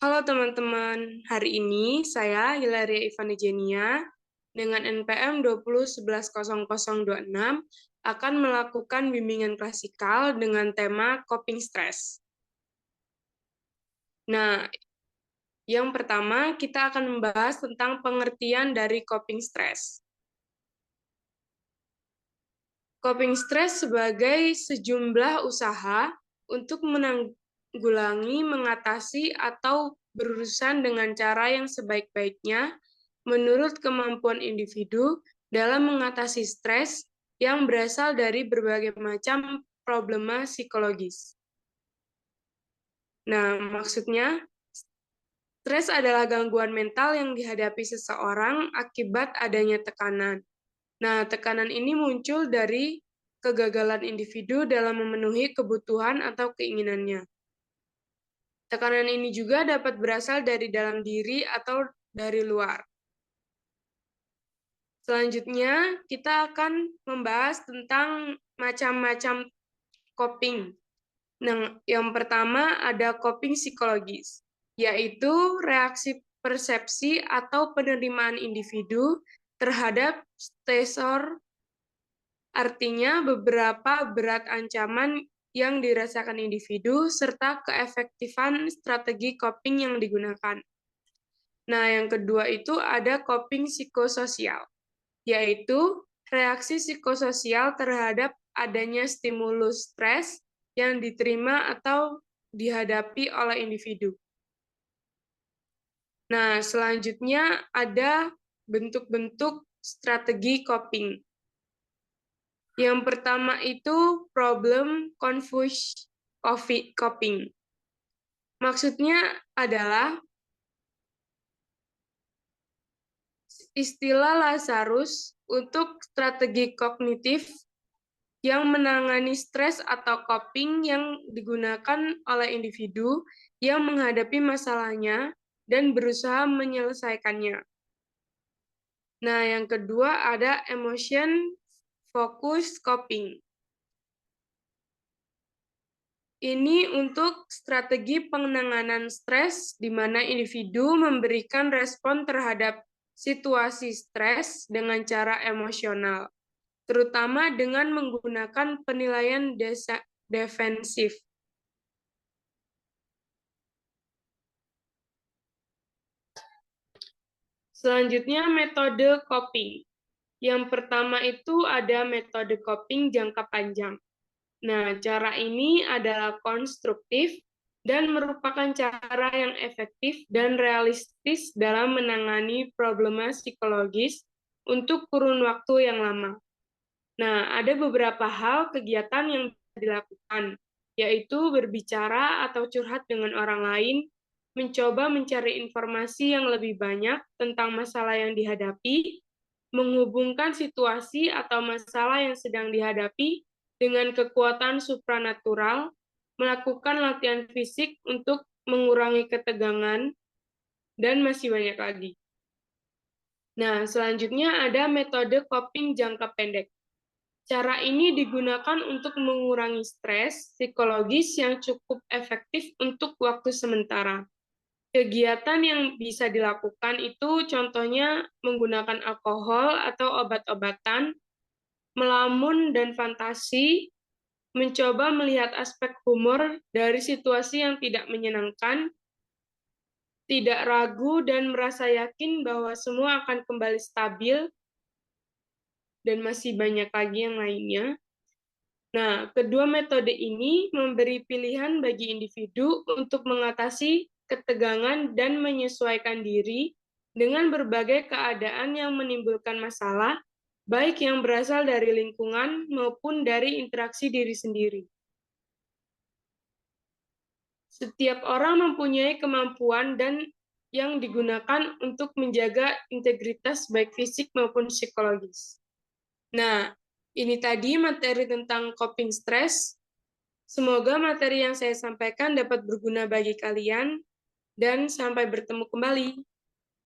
Halo teman-teman, hari ini saya Hilaria Ivanijenia dengan NPM 20110026 akan melakukan bimbingan klasikal dengan tema coping stress. Nah, yang pertama kita akan membahas tentang pengertian dari coping stress. Coping stress sebagai sejumlah usaha untuk menanggulangi, mengatasi, atau berurusan dengan cara yang sebaik-baiknya menurut kemampuan individu dalam mengatasi stres yang berasal dari berbagai macam problema psikologis. Nah, maksudnya, stres adalah gangguan mental yang dihadapi seseorang akibat adanya tekanan. Nah, tekanan ini muncul dari kegagalan individu dalam memenuhi kebutuhan atau keinginannya. Tekanan ini juga dapat berasal dari dalam diri atau dari luar. Selanjutnya, kita akan membahas tentang macam-macam coping. Nah, yang pertama ada coping psikologis, yaitu reaksi persepsi atau penerimaan individu terhadap stresor. Artinya, beberapa berat ancaman yang dirasakan individu serta keefektifan strategi coping yang digunakan. Nah, yang kedua itu ada coping psikososial, yaitu reaksi psikososial terhadap adanya stimulus stres yang diterima atau dihadapi oleh individu. Nah, selanjutnya ada bentuk-bentuk strategi coping. Yang pertama itu problem confuse coping. Maksudnya adalah istilah Lazarus untuk strategi kognitif yang menangani stres atau coping yang digunakan oleh individu yang menghadapi masalahnya dan berusaha menyelesaikannya. Nah, yang kedua ada emotion focus coping. Ini untuk strategi penanganan stres di mana individu memberikan respon terhadap situasi stres dengan cara emosional, terutama dengan menggunakan penilaian defensif. Selanjutnya, metode coping. Yang pertama itu ada metode coping jangka panjang. Nah, cara ini adalah konstruktif dan merupakan cara yang efektif dan realistis dalam menangani problema psikologis untuk kurun waktu yang lama. Nah, ada beberapa hal kegiatan yang dilakukan, yaitu berbicara atau curhat dengan orang lain, mencoba mencari informasi yang lebih banyak tentang masalah yang dihadapi, menghubungkan situasi atau masalah yang sedang dihadapi dengan kekuatan supranatural, melakukan latihan fisik untuk mengurangi ketegangan, dan masih banyak lagi. Nah, selanjutnya ada metode coping jangka pendek. Cara ini digunakan untuk mengurangi stres psikologis yang cukup efektif untuk waktu sementara. Kegiatan yang bisa dilakukan itu contohnya menggunakan alkohol atau obat-obatan, melamun dan fantasi, mencoba melihat aspek humor dari situasi yang tidak menyenangkan, tidak ragu dan merasa yakin bahwa semua akan kembali stabil, dan masih banyak lagi yang lainnya. Nah, kedua metode ini memberi pilihan bagi individu untuk mengatasi ketegangan dan menyesuaikan diri dengan berbagai keadaan yang menimbulkan masalah, baik yang berasal dari lingkungan maupun dari interaksi diri sendiri. Setiap orang mempunyai kemampuan dan yang digunakan untuk menjaga integritas baik fisik maupun psikologis. Nah, ini tadi materi tentang coping stress. Semoga materi yang saya sampaikan dapat berguna bagi kalian, dan sampai bertemu kembali.